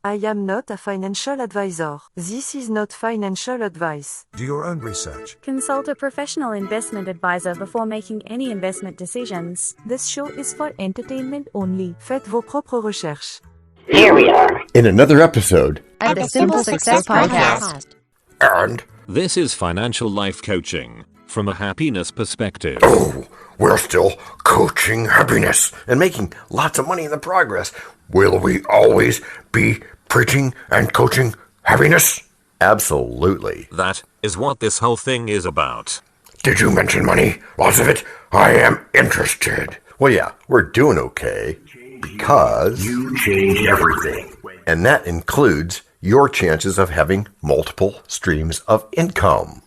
I am not a financial advisor. This is not financial advice. Do your own research. Consult a professional investment advisor before making any investment decisions. This show is for entertainment only. Faites vos propres recherches. Here we are in another episode of the Simple Success Podcast. And this is financial life coaching from a happiness perspective. oh, we're still coaching happiness and making lots of money in the progress. Will we always be preaching and coaching happiness? Absolutely. That is what this whole thing is about. Did you mention money? Lots of it? I am interested. Well, yeah, we're doing okay because You change everything. and that includes your chances of having multiple streams of income.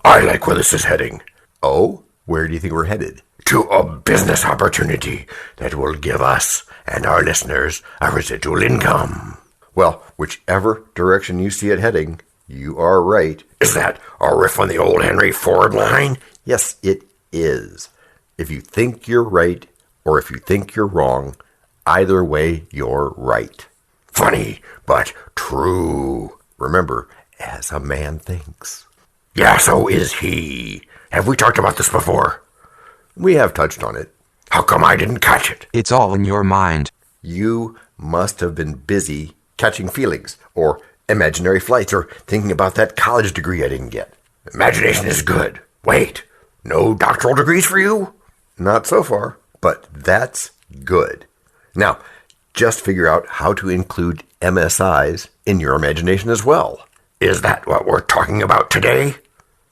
I like where this is heading. Oh, where do you think we're headed? To a business opportunity that will give us and our listeners a residual income. Well, whichever direction you see it heading, you are right. Is that a riff on the old Henry Ford line? Yes, it is. If you think you're right or if you think you're wrong, either way, you're right. Funny, but true. Remember, as a man thinks. Yeah, so is he. Have we talked about this before? We have touched on it. How come I didn't catch it? It's all in your mind. You must have been busy catching feelings, or imaginary flights, or thinking about that college degree I didn't get. Imagination is good. Wait, no doctoral degrees for you? Not so far, but that's good. Now, just figure out how to include MSIs in your imagination as well. Is that what we're talking about today?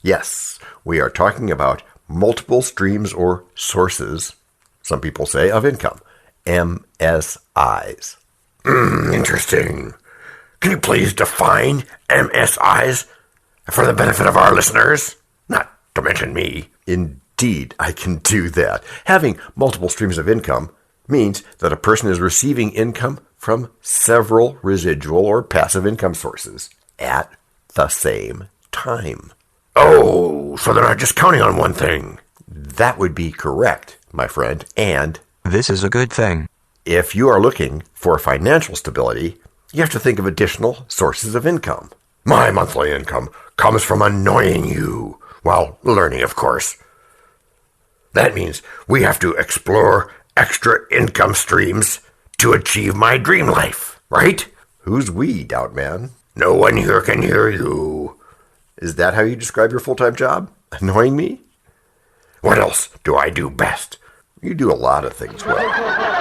Yes, we are talking about multiple streams or sources, some people say, of income. MSIs. Interesting. Can you please define MSIs for the benefit of our listeners? Not to mention me. Indeed, I can do that. Having multiple streams of income means that a person is receiving income from several residual or passive income sources at the same time. Oh, so they're not just counting on one thing. That would be correct, my friend. And This is a good thing. if you are looking for financial stability, you have to think of additional sources of income. My monthly income comes from annoying you while learning, of course. That means we have to explore extra income streams to achieve my dream life, right? Who's we, Doubt Man? No one here can hear you. Is that how you describe your full-time job? Annoying me? What else do I do best? You do a lot of things well,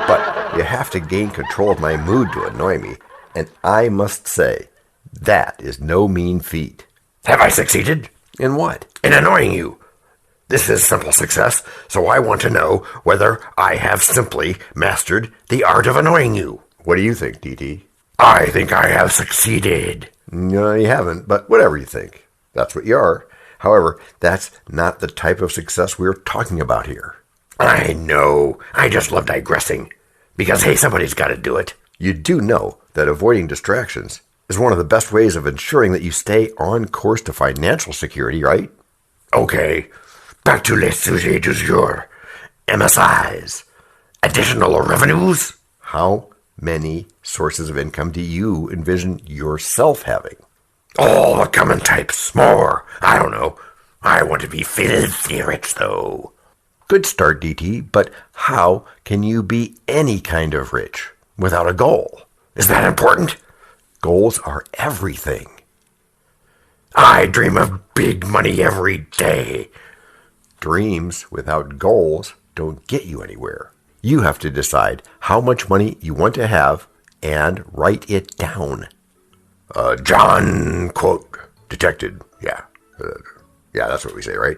but you have to gain control of my mood to annoy me, and I must say, that is no mean feat. Have I succeeded? In what? In annoying you. This is simple success, so I want to know whether I have simply mastered the art of annoying you. What do you think, DT? I think I have succeeded. No, you haven't, but whatever you think. That's what you are. However, that's not the type of success we're talking about here. I know. I just love digressing. Because, hey, somebody's got to do it. You do know that avoiding distractions is one of the best ways of ensuring that you stay on course to financial security, right? Okay, back to le sujet du jour. MSIs. Additional revenues? How many sources of income do you envision yourself having? All the common types. More. I don't know. I want to be filthy rich, though. Good start, DT, but how can you be any kind of rich without a goal? Is that important? Goals are everything. I dream of big money every day. Dreams without goals don't get you anywhere. You have to decide how much money you want to have and write it down. John, quote, detected. Yeah, that's what we say, right?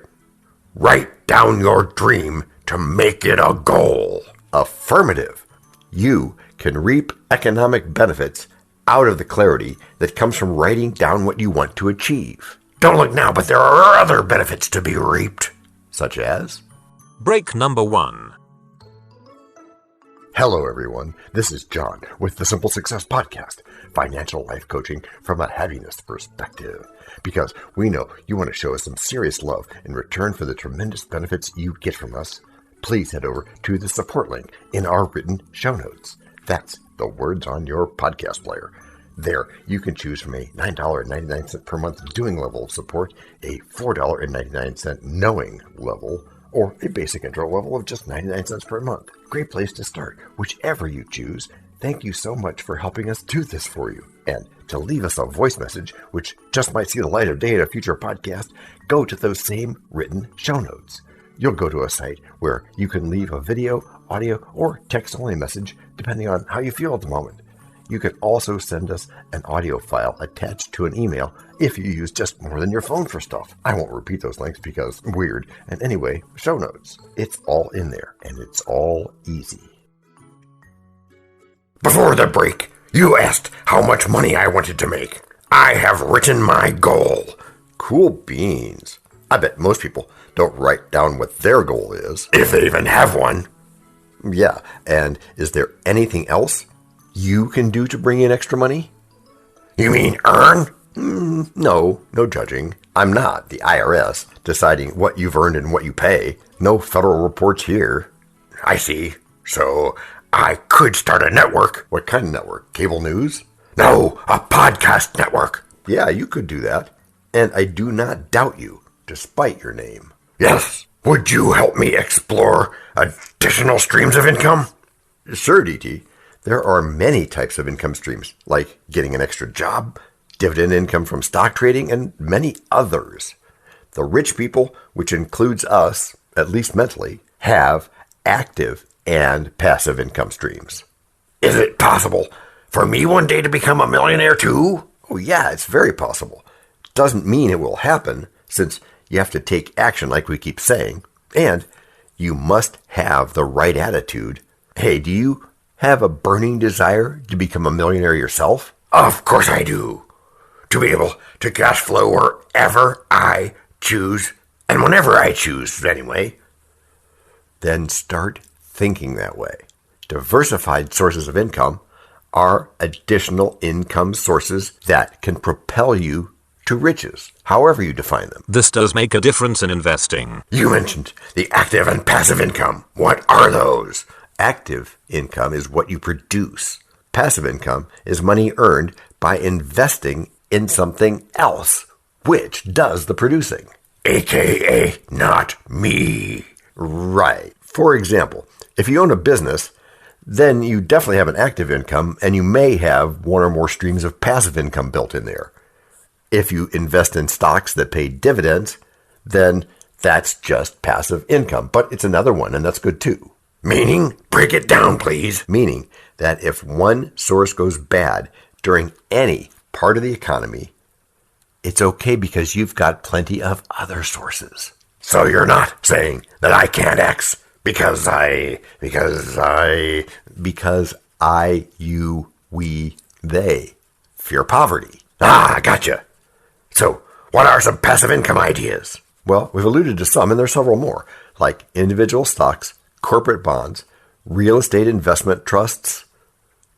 Write down your dream to make it a goal. Affirmative. You can reap economic benefits out of the clarity that comes from writing down what you want to achieve. Don't look now, but there are other benefits to be reaped. Such as? Break number 1. Hello, everyone. This is John with the Simple Success Podcast, financial life coaching from a happiness perspective. Because we know you want to show us some serious love in return for the tremendous benefits you get from us. Please head over to the support link in our written show notes. That's the words on your podcast player. There, you can choose from a $9.99 per month doing level of support, a $4.99 knowing level, or a basic intro level of just 99 cents per month. Great place to start. Whichever you choose, thank you so much for helping us do this for you. And to leave us a voice message, which just might see the light of day in a future podcast, go to those same written show notes. You'll go to a site where you can leave a video, audio, or text-only message, depending on how you feel at the moment. You can also send us an audio file attached to an email if you use just more than your phone for stuff. I won't repeat those links because weird. And anyway, show notes. It's all in there, and it's all easy. Before the break, you asked how much money I wanted to make. I have written my goal. Cool beans. I bet most people don't write down what their goal is, if they even have one. Yeah, and is there anything else you can do to bring in extra money? You mean earn? No judging. I'm not the IRS deciding what you've earned and what you pay. No federal reports here. I see. So I could start a network. What kind of network? Cable news? No, a podcast network. Yeah, you could do that. And I do not doubt you, despite your name. Yes. Would you help me explore additional streams of income? Sure, DT. There are many types of income streams, like getting an extra job, dividend income from stock trading, and many others. The rich people, which includes us, at least mentally, have active and passive income streams. Is it possible for me one day to become a millionaire too? Oh yeah, it's very possible. Doesn't mean it will happen, since you have to take action like we keep saying, and you must have the right attitude. Hey, do you have a burning desire to become a millionaire yourself? Of course I do. To be able to cash flow wherever I choose, and whenever I choose, anyway. Then start thinking that way. Diversified sources of income are additional income sources that can propel you to riches, however you define them. This does make a difference in investing. You mentioned the active and passive income. What are those? Active income is what you produce. Passive income is money earned by investing in something else, which does the producing. AKA not me. Right. For example, if you own a business, then you definitely have an active income, and you may have one or more streams of passive income built in there. If you invest in stocks that pay dividends, then that's just passive income, but it's another one, and that's good too. Meaning? Break it down, please. Meaning that if one source goes bad during any part of the economy, it's okay because you've got plenty of other sources. So you're not saying that I can't X because you, we, they fear poverty. Ah, gotcha. So what are some passive income ideas? Well, we've alluded to some, and there's several more, like individual stocks, corporate bonds, real estate investment trusts,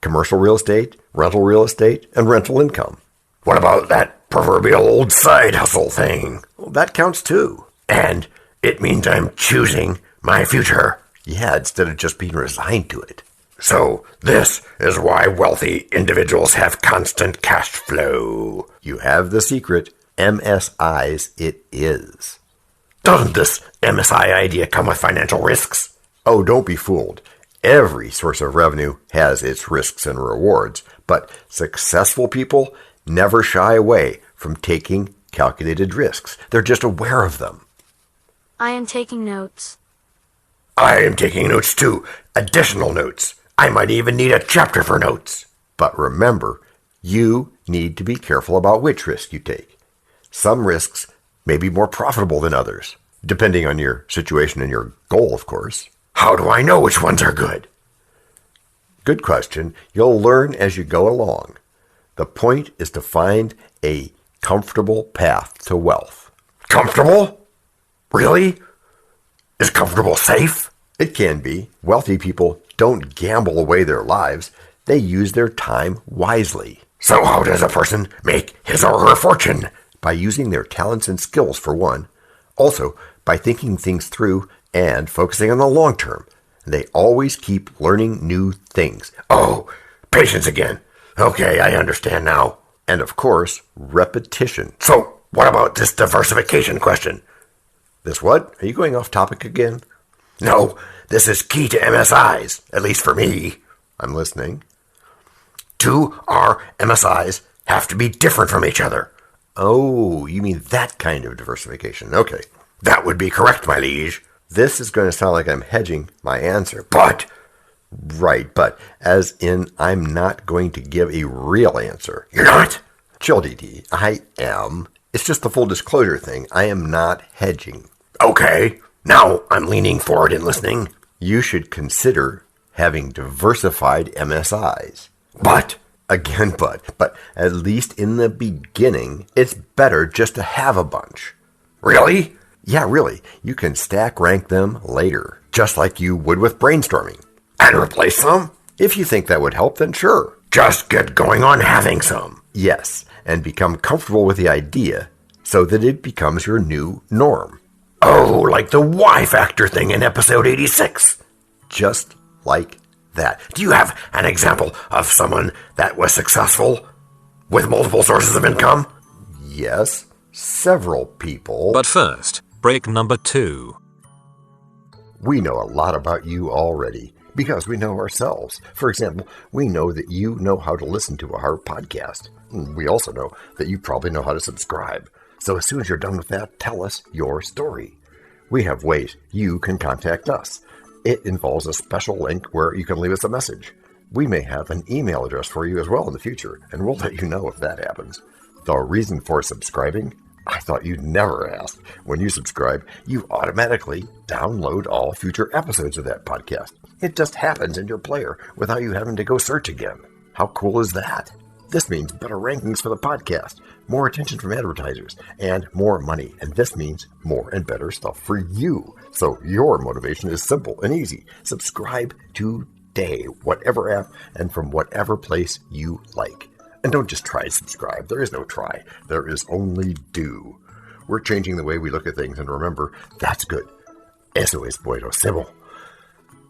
commercial real estate, and rental income. What about that proverbial old side hustle thing? Well, that counts too. And it means I'm choosing my future. Yeah, instead of just being resigned to it. So this is why wealthy individuals have constant cash flow. You have the secret. MSIs it is. Doesn't this MSI idea come with financial risks? Oh, don't be fooled. Every source of revenue has its risks and rewards, but successful people never shy away from taking calculated risks. They're just aware of them. I am taking notes. I am taking notes too. Additional notes. I might even need a chapter for notes. But remember, you need to be careful about which risk you take. Some risks may be more profitable than others, depending on your situation and your goal, of course. How do I know which ones are good? Good question. You'll learn as you go along. The point is to find a comfortable path to wealth. Comfortable? Really? Is comfortable safe? It can be. Wealthy people don't gamble away their lives. They use their time wisely. So how does a person make his or her fortune? By using their talents and skills, for one. Also, by thinking things through and focusing on the long term. They always keep learning new things. Oh, patience again. Okay, I understand now. And of course, repetition. So, what about this diversification question? This what? Are you going off topic again? No, this is key to MSIs, at least for me. I'm listening. 2 our MSIs have to be different from each other. Oh, you mean that kind of diversification. Okay. That would be correct, my liege. This is going to sound like I'm hedging my answer, but... Right, but as in I'm not going to give a real answer. You're not? Chill, DD. I am. It's just the full disclosure thing. I am not hedging. Okay. Now I'm leaning forward and listening. You should consider having diversified MSIs. But at least in the beginning, it's better just to have a bunch. Really? Yeah, really. You can stack rank them later, just like you would with brainstorming. And replace some? If you think that would help, then sure. Just get going on having some. Yes, and become comfortable with the idea so that it becomes your new norm. Oh, like the Y factor thing in episode 86. Just like that. Do you have an example of someone that was successful with multiple sources of income? Yes, several people. But first, break number 2. We know a lot about you already because we know ourselves. For example, we know that you know how to listen to our podcast. We also know that you probably know how to subscribe. So as soon as you're done with that, tell us your story. We have ways you can contact us. It involves a special link where you can leave us a message. We may have an email address for you as well in the future, and we'll let you know if that happens. The reason for subscribing? I thought you'd never ask. When you subscribe, you automatically download all future episodes of that podcast. It just happens in your player without you having to go search again. How cool is that? This means better rankings for the podcast, more attention from advertisers, and more money. And this means more and better stuff for you. So your motivation is simple and easy. Subscribe today, whatever app and from whatever place you like. And don't just try to subscribe. There is no try. There is only do. We're changing the way we look at things, and remember, that's good. Eso es bueno, Sybil.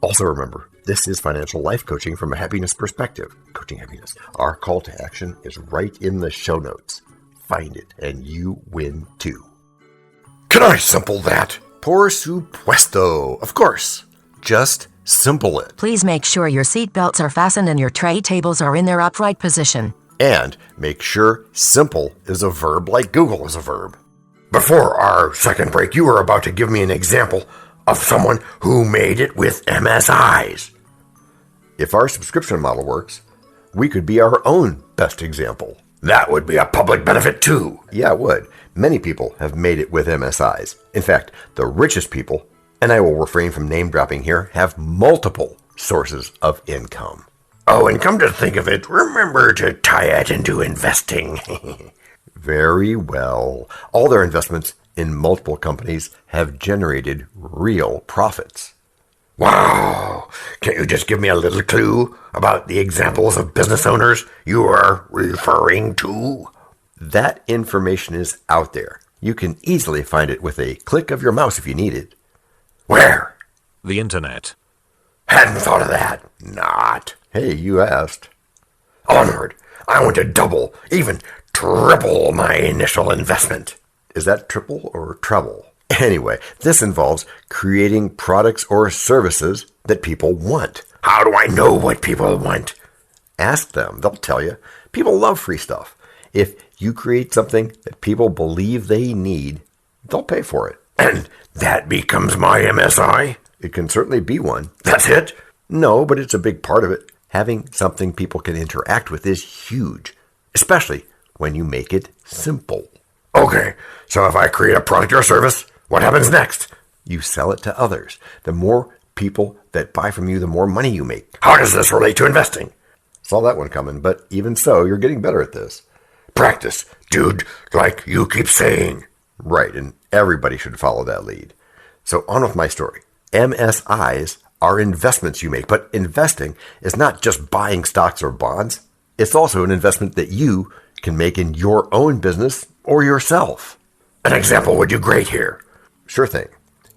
Also remember, this is financial life coaching from a happiness perspective. Coaching happiness. Our call to action is right in the show notes. Find it, and you win too. Can I simple that? Por supuesto. Of course. Just simple it. Please make sure your seatbelts are fastened and your tray tables are in their upright position. And make sure simple is a verb like Google is a verb. Before our second break, you were about to give me an example of someone who made it with MSIs. If our subscription model works, we could be our own best example. That would be a public benefit too. Yeah, it would. Many people have made it with MSIs. In fact, the richest people, and I will refrain from name dropping here, have multiple sources of income. Oh, and come to think of it, remember to tie it into investing. Very well. All their investments in multiple companies have generated real profits. Wow! Can't you just give me a little clue about the examples of business owners you are referring to? That information is out there. You can easily find it with a click of your mouse if you need it. Where? The internet. Hadn't thought of that. Not. Hey, you asked. Onward. I want to double, even triple my initial investment. Is that triple or treble? Anyway, this involves creating products or services that people want. How do I know what people want? Ask them. They'll tell you. People love free stuff. If you create something that people believe they need, they'll pay for it. And that becomes my MSI? It can certainly be one. That's it? No, but it's a big part of it. Having something people can interact with is huge, especially when you make it simple. Okay, so if I create a product or service, what happens next? You sell it to others. The more people that buy from you, the more money you make. How does this relate to investing? Saw that one coming, but even so, you're getting better at this. Practice, dude, like you keep saying. Right, and everybody should follow that lead. So on with my story. MSIs are investments you make, but investing is not just buying stocks or bonds. It's also an investment that you can make in your own business or yourself. An example would do great here. Sure thing.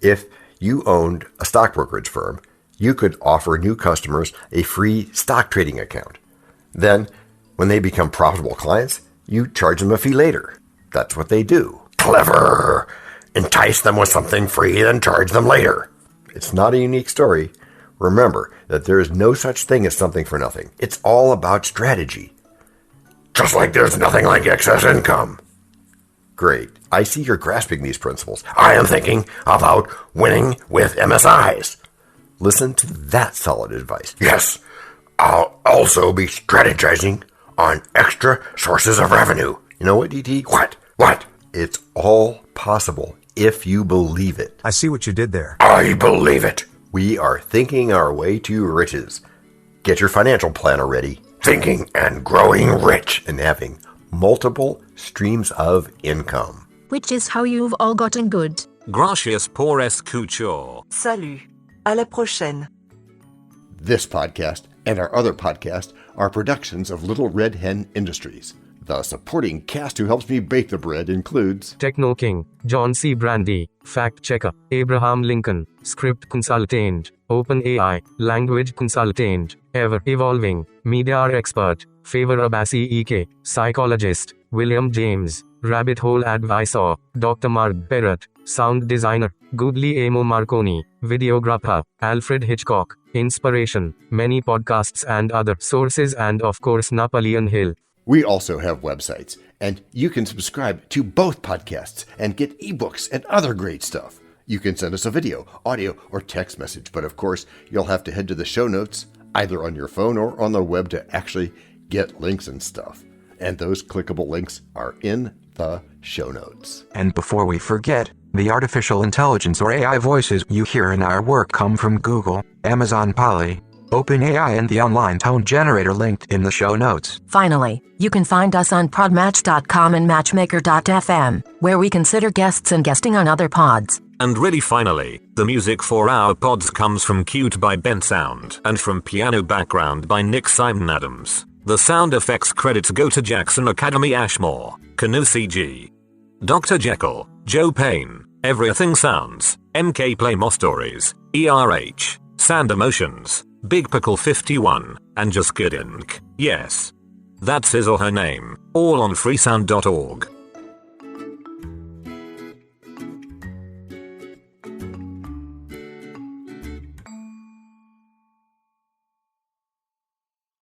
If you owned a stock brokerage firm, you could offer new customers a free stock trading account. Then, When they become profitable clients, you charge them a fee later. That's what they do. Clever! Entice them with something free, then charge them later. It's not a unique story. Remember that there is no such thing as something for nothing. It's all about strategy. Just like there's nothing like excess income. Great. I see you're grasping these principles. I am thinking about winning with MSIs. Listen to that solid advice. Yes, I'll also be strategizing on extra sources of revenue. You know what, DT? What? It's all possible if you believe it. I see what you did there. I believe it. We are thinking our way to riches. Get your financial planner ready. Thinking and growing rich and having multiple streams of income. Which is how you've all gotten good. Gracias por escuchar. Salut. À la prochaine. This podcast and our other podcast are productions of Little Red Hen Industries. The supporting cast who helps me bake the bread includes Techno King, John C. Brandy, Fact Checker, Abraham Lincoln, Script Consultant, OpenAI, Language Consultant, Ever Evolving, Media Expert, Favor Abassi EK, Psychologist, William James, Rabbit Hole Advisor, Dr. Mark Barrett, Sound Designer, Guglielmo Marconi, Videographer, Alfred Hitchcock, Inspiration, many podcasts and other sources, and of course Napoleon Hill. We also have websites, and you can subscribe to both podcasts and get ebooks and other great stuff. You can send us a video, audio, or text message, but of course, you'll have to head to the show notes, either on your phone or on the web, to actually get links and stuff. And those clickable links are in the show notes. And before we forget, the artificial intelligence or AI voices you hear in our work come from Google, Amazon Polly, OpenAI, and the online tone generator linked in the show notes. Finally, you can find us on podmatch.com and matchmaker.fm, where we consider guests and guesting on other pods. And really finally, the music for our pods comes from Cute by Ben Sound and from Piano Background by Nick Simon Adams. The sound effects credits go to Jackson Academy Ashmore, Canoe CG, Dr. Jekyll, Joe Payne, Everything Sounds, MK Play More Stories, ERH, Sand Emotions, Big Pickle 51, and Just Kidding. Yes. That's his or her name, all on freesound.org.